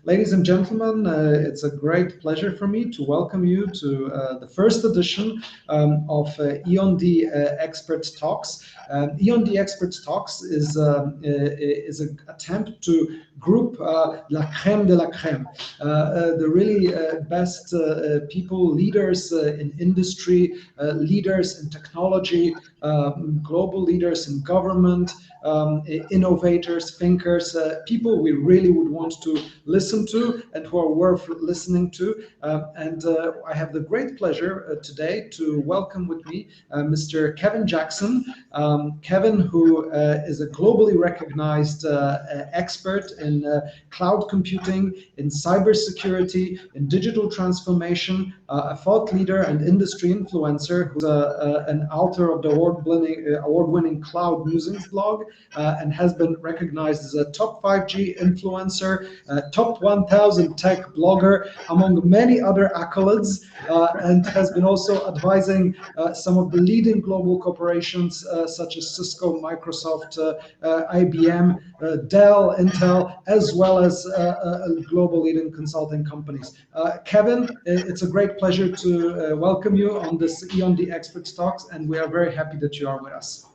Ladies and gentlemen, it's a great pleasure for me to welcome you to the first edition of EonD Expert Talks. EonD Expert Talks is an attempt to group la crème de la crème, the really best people, leaders in industry, leaders in technology, global leaders in government, innovators, thinkers, people we really would want to listen to and who are worth listening to. I have the great pleasure today to welcome with me Mr. Kevin Jackson. Kevin, who is a globally recognized expert in cloud computing, in cybersecurity, in digital transformation, a thought leader and industry influencer, who's an author of the award-winning Cloud Musings blog, and has been recognized as a top 5G influencer, top 1000 tech blogger, among many other accolades, and has been also advising some of the leading global corporations such as Cisco, Microsoft, IBM, Dell, Intel, as well as global leading consulting companies. Kevin, it's a great pleasure to welcome you on this EonD Expert Talks, and we are very happy that you are with us.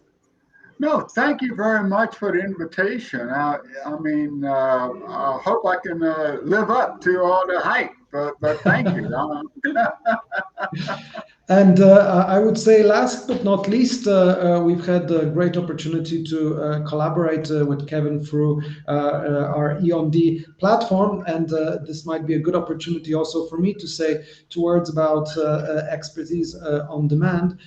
No, thank you very much for the invitation. I hope I can live up to all the hype, but thank you. And I would say, last but not least, we've had a great opportunity to collaborate with Kevin through our EonD platform, and this might be a good opportunity also for me to say two words about Expertise on Demand,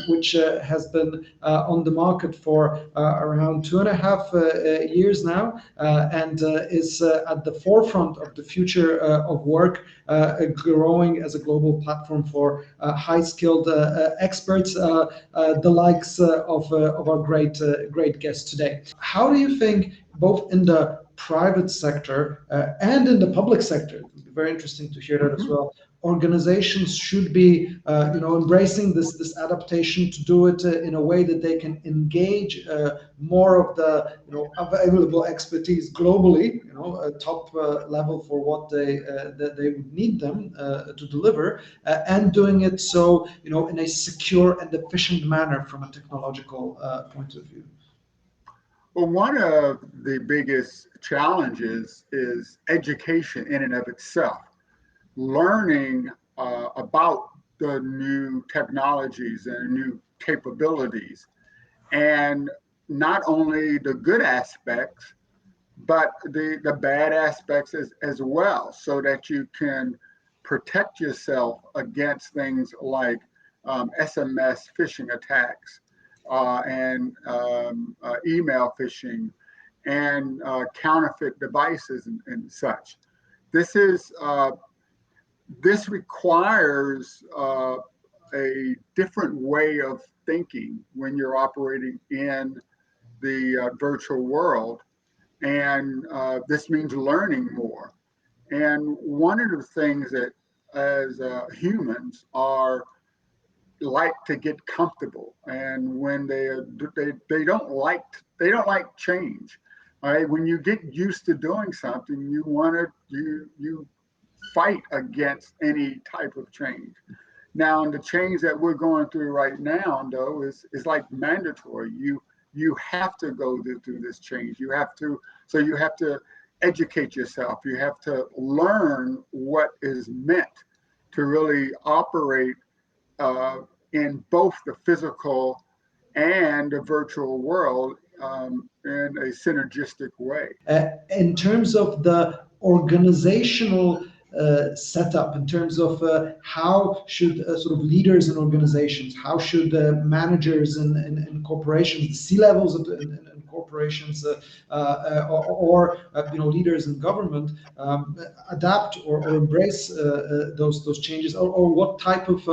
which has been on the market for around 2.5 years now, and is at the forefront of the future of work, growing as a global platform for high-skilled experts, the likes of our great guest today. How do you think, both in the private sector and in the public sector, it would be very interesting to hear that as well, organizations should be embracing this adaptation to do it in a way that they can engage more of the available expertise globally, a top level for what they would need them to deliver, and doing it so in a secure and efficient manner from a technological point of view? Well, one of the biggest challenges is education in and of itself. Learning about the new technologies and new capabilities, and not only the good aspects, but the bad aspects as well, so that you can protect yourself against things like SMS phishing attacks and email phishing and counterfeit devices and such. This requires a different way of thinking when you're operating in the virtual world, and this means learning more. And one of the things that, as humans, are like to get comfortable, and when they don't like change. All right, when you get used to doing something, you fight against any type of change. Now, the change that we're going through right now, though, is like mandatory. You have to go through this change. You have to educate yourself. You have to learn what is meant to really operate in both the physical and the virtual world in a synergistic way. In terms of the organizational setup, in terms of how should sort of leaders in organizations, how should managers in corporations, C-levels in corporations, or leaders in government adapt or embrace those changes, or what type of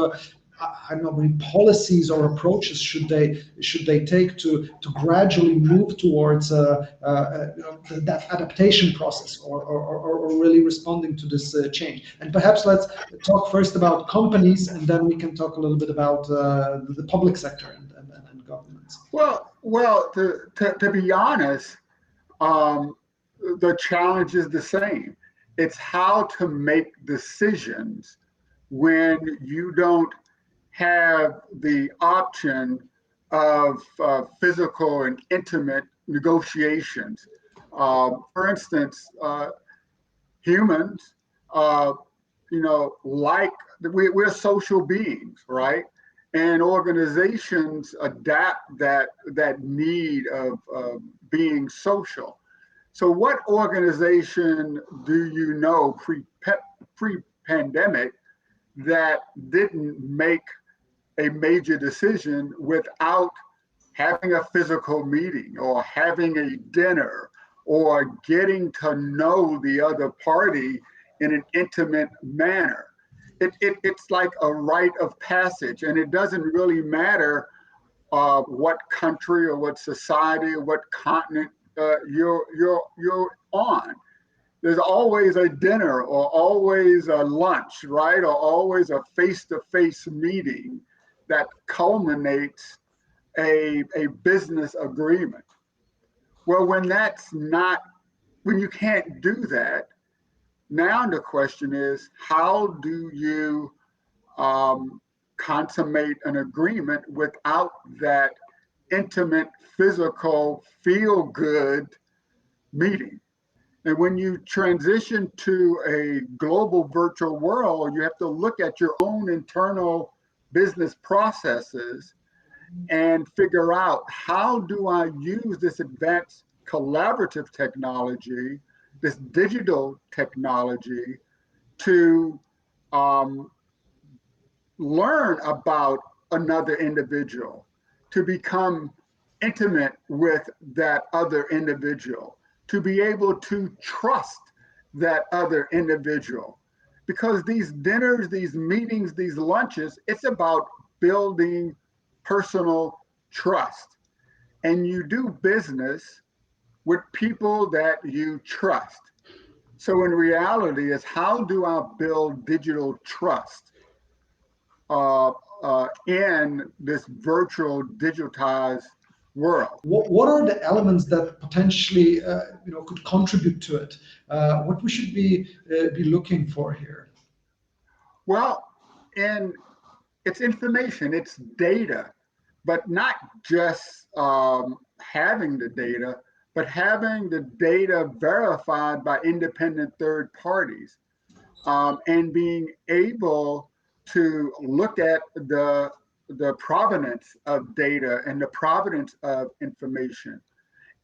policies or approaches should they take to gradually move towards that adaptation process, or really responding to this change? And perhaps let's talk first about companies, and then we can talk a little bit about the public sector and governments. Well, to be honest, the challenge is the same. It's how to make decisions when you don't have the option of physical and intimate negotiations. For instance, humans, uh, like we're social beings, right? And organizations adapt that need of being social. So, what organization do you know pre-pandemic that didn't make a major decision without having a physical meeting or having a dinner or getting to know the other party in an intimate manner? It's like a rite of passage, and it doesn't really matter what country or what society or what continent you're on. There's always a dinner or always a lunch, right? Or always a face-to-face meeting that culminates a business agreement. Well, when you can't do that, now the question is, how do you consummate an agreement without that intimate, physical, feel-good meeting? And when you transition to a global virtual world, you have to look at your own internal business processes and figure out, how do I use this advanced collaborative technology, this digital technology, to um, learn about another individual, to become intimate with that other individual, to be able to trust that other individual. Because these dinners, these meetings, these lunches, it's about building personal trust. And you do business with people that you trust. So in reality, is how do I build digital trust in this virtual digitized world? What are the elements that potentially could contribute to it? What we should be looking for here? Well, and it's information, it's data, but not just having the data, but having the data verified by independent third parties, and being able to look at the provenance of data and the provenance of information,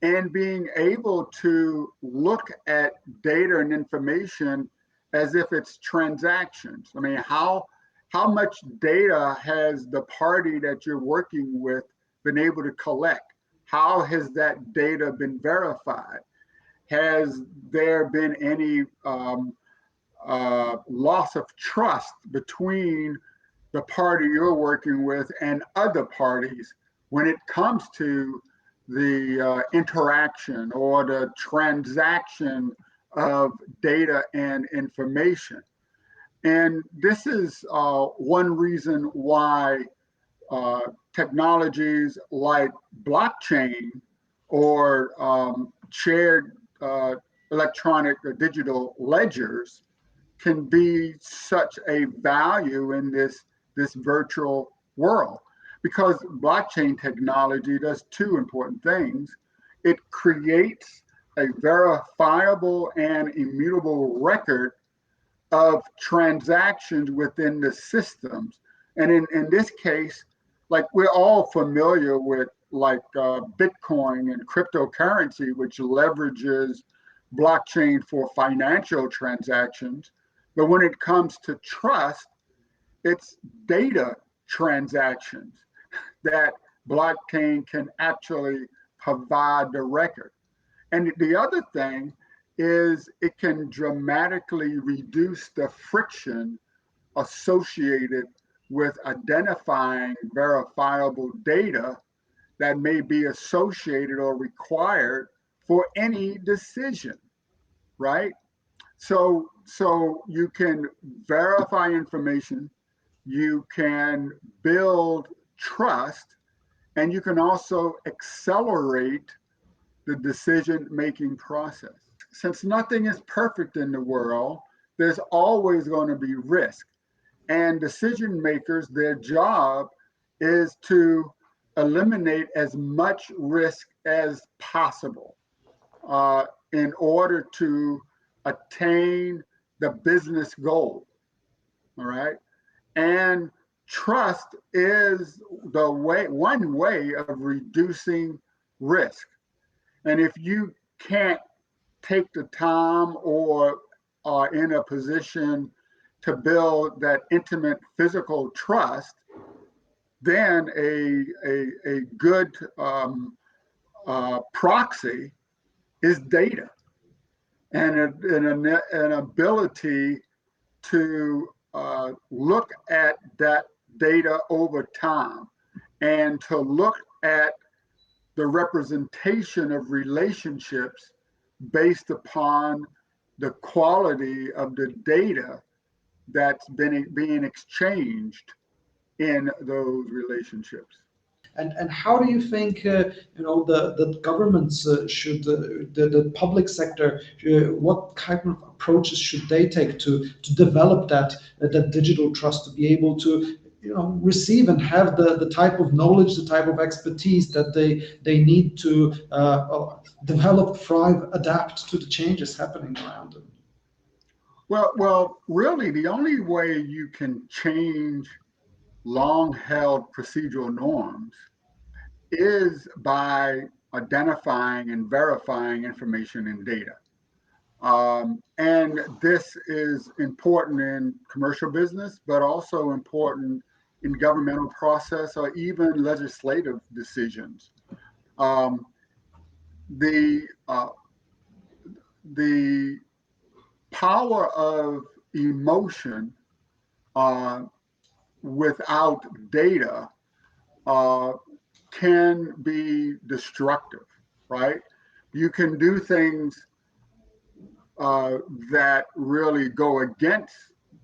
and being able to look at data and information as if it's transactions. I mean, how much data has the party that you're working with been able to collect? How has that data been verified? Has there been any loss of trust between the party you're working with and other parties when it comes to the interaction or the transaction of data and information? And this is one reason why technologies like blockchain or shared electronic or digital ledgers can be such a value in this virtual world, because blockchain technology does two important things. It creates a verifiable and immutable record of transactions within the systems. And in this case, like, we're all familiar with Bitcoin and cryptocurrency, which leverages blockchain for financial transactions. But when it comes to trust, it's data transactions that blockchain can actually provide the record. And the other thing is, it can dramatically reduce the friction associated with identifying verifiable data that may be associated or required for any decision, right? So you can verify information, you can build trust, and you can also accelerate the decision-making process. since nothing is perfect in the world, there's always going to be risk. And decision makers, their job is to eliminate as much risk as possible in order to attain the business goal. All right. And trust is the one way of reducing risk. And if you can't take the time or are in a position to build that intimate physical trust, then a good proxy is data and an ability to look at that data over time and to look at the representation of relationships based upon the quality of the data that's being exchanged in those relationships. And how do you think the governments the public sector what kind of approaches should they take to develop that digital trust, to be able to receive and have the type of knowledge, the type of expertise that they need to develop, thrive, adapt to the changes happening around them? Well, really, the only way you can change long-held procedural norms is by identifying and verifying information and data. And this is important in commercial business, but also important in governmental process or even legislative decisions. Um, the the power of emotion without data can be destructive, right? You can do things that really go against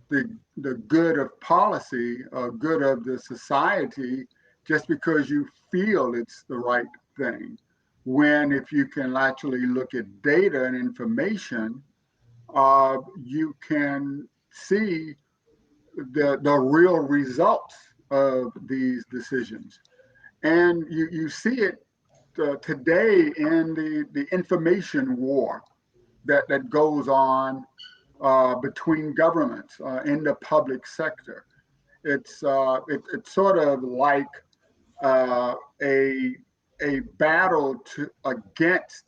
the good of policy, good of the society, just because you feel it's the right thing. When if you can actually look at data and information, you can see the real results of these decisions. And you see it today in the information war that goes on between governments in the public sector. It's sort of like uh, a a battle against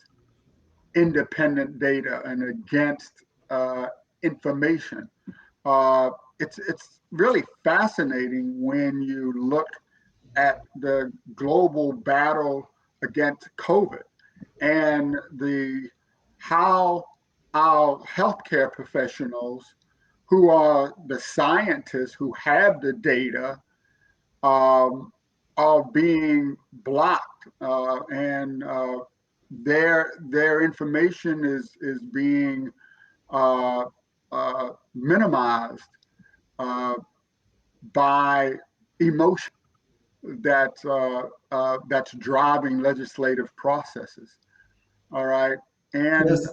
independent data and against information. It's really fascinating when you look at the global battle against COVID and the how our healthcare professionals, who are the scientists who have the data, are being blocked, and their information is being minimized by emotion that's driving legislative processes. All right. And Yes.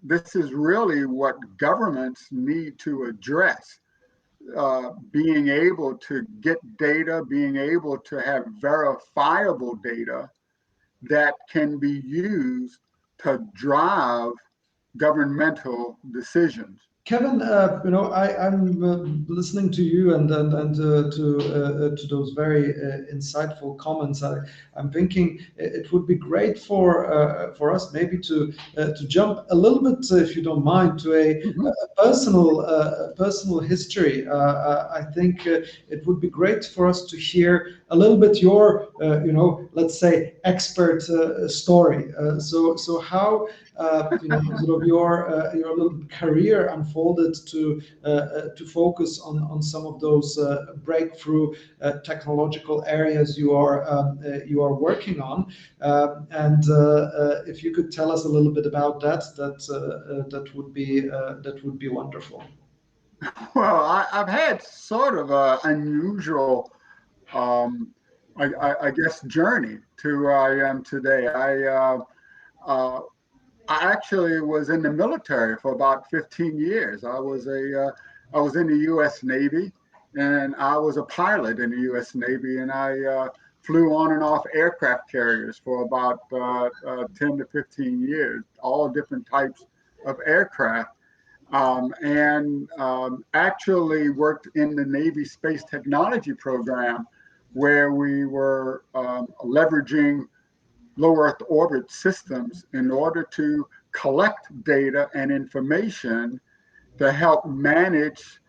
this is really what governments need to address, being able to get data, being able to have verifiable data that can be used to drive governmental decisions. Kevin, I'm listening to you and to those very insightful comments. I'm thinking it would be great for us maybe to jump a little bit, if you don't mind, to Mhm. a personal history. I think it would be great for us to hear a little bit your, let's say, expert story. So how sort of your little career unfolded to focus on some of those breakthrough technological areas you are working on, and if you could tell us a little bit about that, that would be wonderful. Well, I've had sort of an unusual, um, I guess, journey to where I am today. Uh, I actually was in the military for about 15 years. I was in the U.S. Navy, and I was a pilot in the U.S. Navy, and I flew on and off aircraft carriers for about 10 to 15 years, all different types of aircraft, and actually worked in the Navy Space Technology Program, where we were leveraging low Earth orbit systems in order to collect data and information to help manage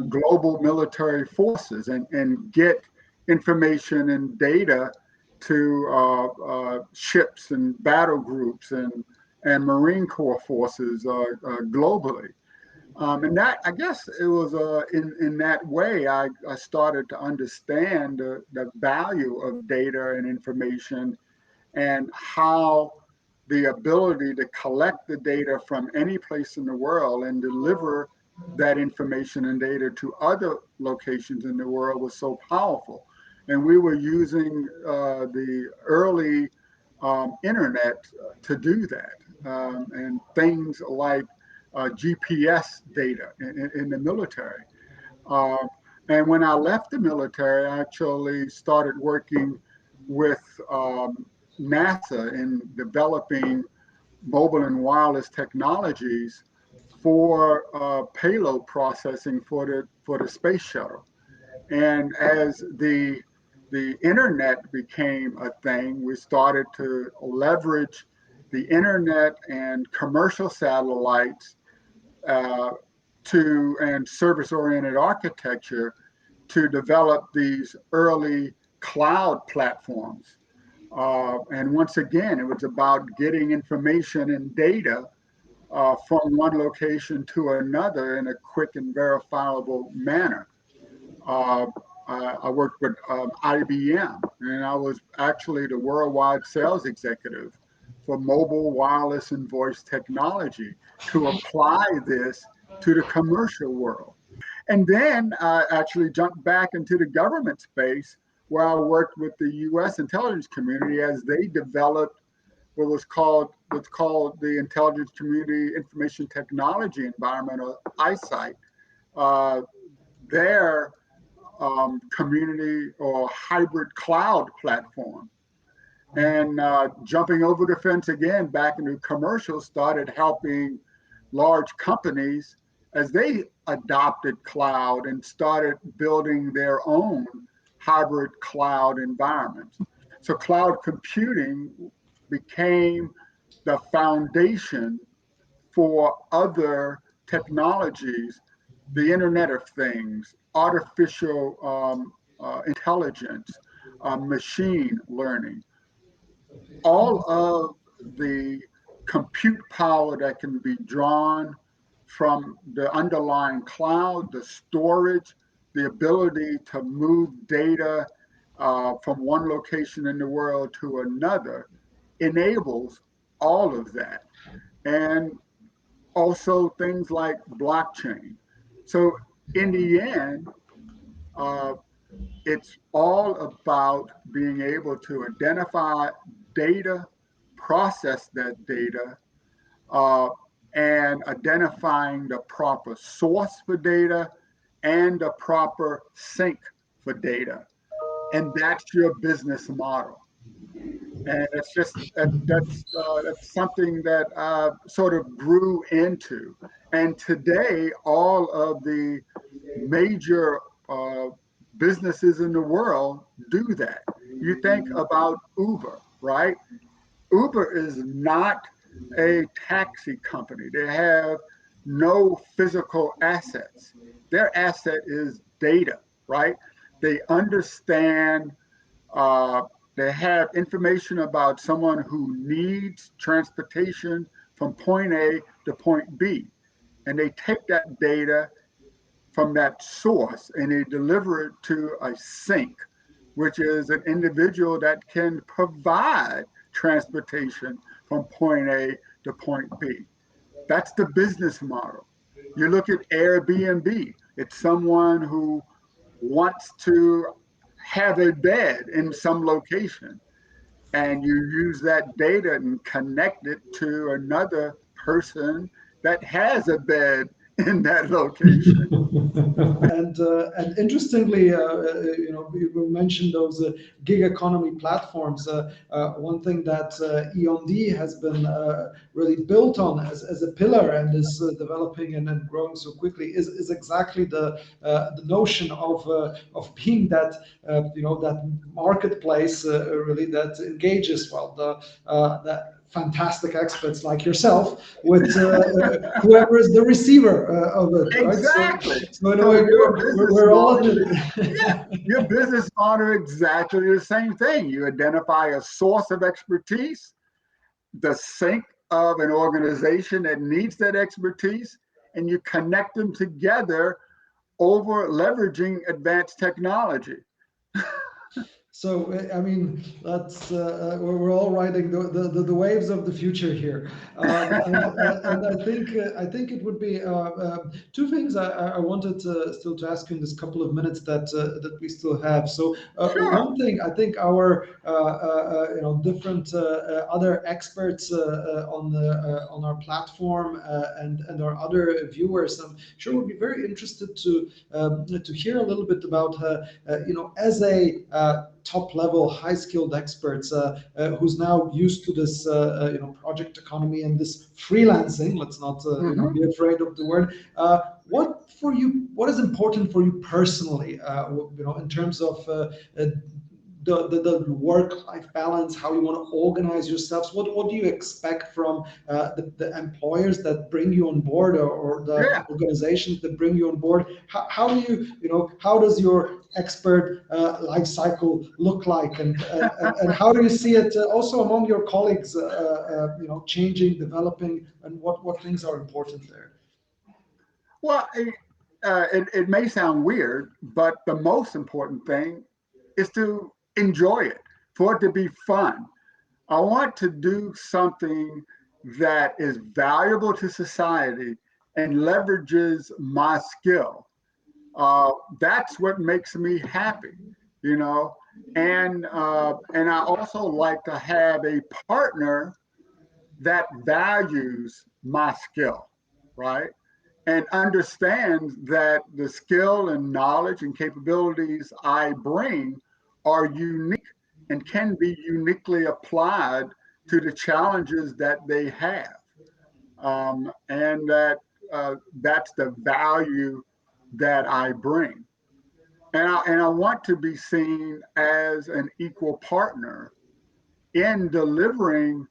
global military forces and get information and data to ships and battle groups and Marine Corps forces globally. And that, I guess it was in that way I started to understand the value of data and information, and how the ability to collect the data from any place in the world and deliver that information and data to other locations in the world was so powerful. And we were using the early internet to do that, and things like GPS data in the military. Uh, and when I left the military, I actually started working with NASA in developing mobile and wireless technologies for payload processing for the space shuttle. And as the internet became a thing, we started to leverage the internet and commercial satellites uh, and service-oriented architecture to develop these early cloud platforms. And once again, it was about getting information and data from one location to another in a quick and verifiable manner. Uh, I worked with IBM, and I was actually the worldwide sales executive for mobile, wireless, and voice technology to apply this to the commercial world. And then I actually jumped back into the government space, where I worked with the U.S. intelligence community as they developed what's called the Intelligence Community Information Technology Environment, or ISITE. Uh, their community or hybrid cloud platform. And jumping over the fence again back into commercial, started helping large companies as they adopted cloud and started building their own hybrid cloud environments. So cloud computing became the foundation for other technologies, the Internet of Things, artificial intelligence, machine learning, all of the compute power that can be drawn from the underlying cloud, the storage, the ability to move data from one location in the world to another enables all of that. And also things like blockchain. So in the end, uh, it's all about being able to identify data, process that data, uh, and identifying the proper source for data and the proper sink for data. And that's your business model. And it's just that's something that I sort of grew into. And today, all of the major businesses in the world do that. You think about Uber, right? Uber is not a taxi company. They have no physical assets. Their asset is data, right? They understand, uh, they have information about someone who needs transportation from point A to point B. And they take that data from that source and they deliver it to a sink, which is an individual that can provide transportation from point A to point B. That's the business model. You look at Airbnb, it's someone who wants to have a bed in some location. and you use that data and connect it to another person that has a bed in that location. And interestingly, we mentioned those gig economy platforms. One thing that EonD has been really built on as a pillar and is developing and growing so quickly is exactly the notion of being that that marketplace really that engages the fantastic experts like yourself with whoever is the receiver of it, right? Exactly. So in a So way, your business we're all in model, it. yeah, your business model exactly the same thing. You identify a source of expertise, the sink of an organization that needs that expertise, and you connect them together over leveraging advanced technology. So I mean, that's we're all riding the waves of the future here, and I think it would be two things I wanted still to ask you in this couple of minutes that we still have. So Sure. one thing I think our different other experts on our platform and our other viewers, I'm sure would be very interested to hear a little bit about as a top level, high skilled experts who's now used to this project economy and this freelancing. Let's not Mhm. be afraid of the word. What is important for you personally? In terms of the work-life balance, how you want to organize yourselves. What do you expect from the employers that bring you on board, or the Yeah. organizations that bring you on board? How do how does your expert life cycle look like, and how do you see it also among your colleagues, changing, developing, and what things are important there? Well, it may sound weird, but the most important thing is to enjoy it, for it to be fun. I want to do something that is valuable to society and leverages my skill. Uh, that's what makes me happy, you know. And I also like to have a partner that values my skill, right? And understands that the skill and knowledge and capabilities I bring are unique and can be uniquely applied to the challenges that they have. And that's the value that I bring. And I want to be seen as an equal partner in delivering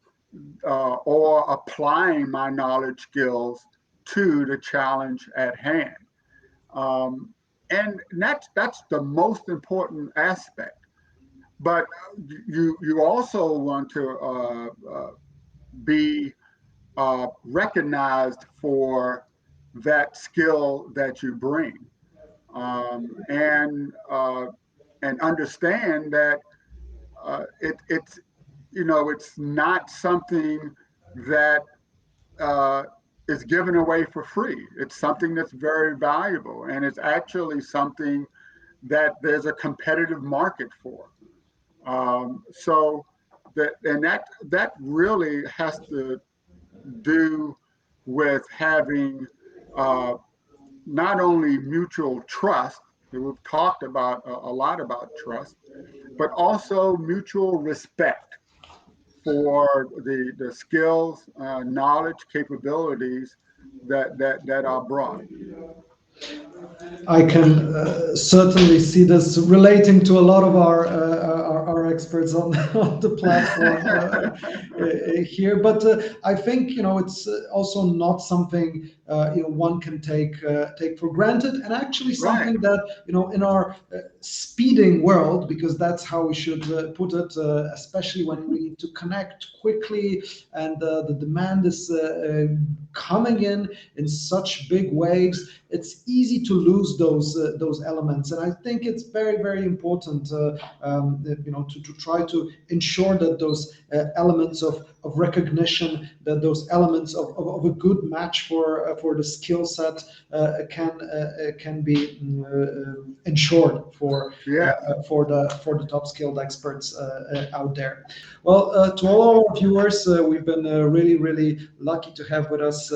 or applying my knowledge skills to the challenge at hand. Um, and that's the most important aspect. But you also want to be recognized for that skill that you bring, um, and uh, and understand that it's it's not something that uh, is given away for free. It's something that's very valuable, and it's actually something that there's a competitive market for. So that really has to do with having uh, not only mutual trust, and we've talked about a lot about trust, but also mutual respect for the skills, knowledge, capabilities that are brought. I can certainly see this relating to a lot of our experts on, on the platform here. But I think it's also not something one can take for granted, and actually Right. something that in our speeding world, because that's how we should put it, especially when we need to connect quickly and the demand is coming in such big waves, it's easy to lose those elements. And I think it's very, very important, to try to ensure that those elements of recognition, that those elements of a good match for the skill set can be ensured for the top skilled experts out there. Well, to all our viewers, we've been really lucky to have with us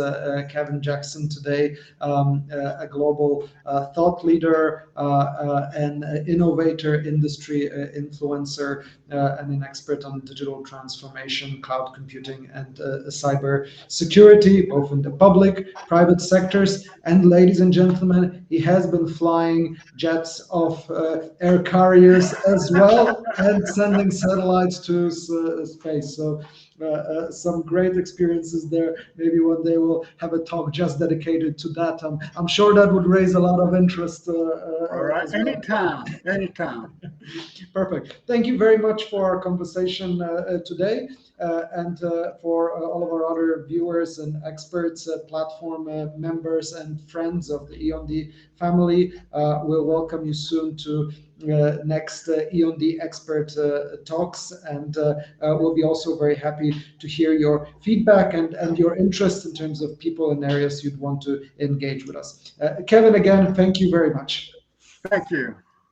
Kevin Jackson today, a global thought leader, an innovator, industry influencer, and an expert on digital transformation, cloud computing, and cyber security, both in the public, private sectors. And ladies and gentlemen, he has been flying jets of air carriers as well, and sending satellites to space. So some great experiences there. Maybe one day we'll have a talk just dedicated to that. I'm sure that would raise a lot of interest. All right, anytime. Perfect. Thank you very much for our conversation today, and for all of our other viewers and experts, platform members, and friends of the EonD family. We'll welcome you soon to next EonD Expert Talks, and we'll be also very happy to hear your feedback and your interest in terms of people and areas you'd want to engage with us. Kevin, again, thank you very much. Thank you.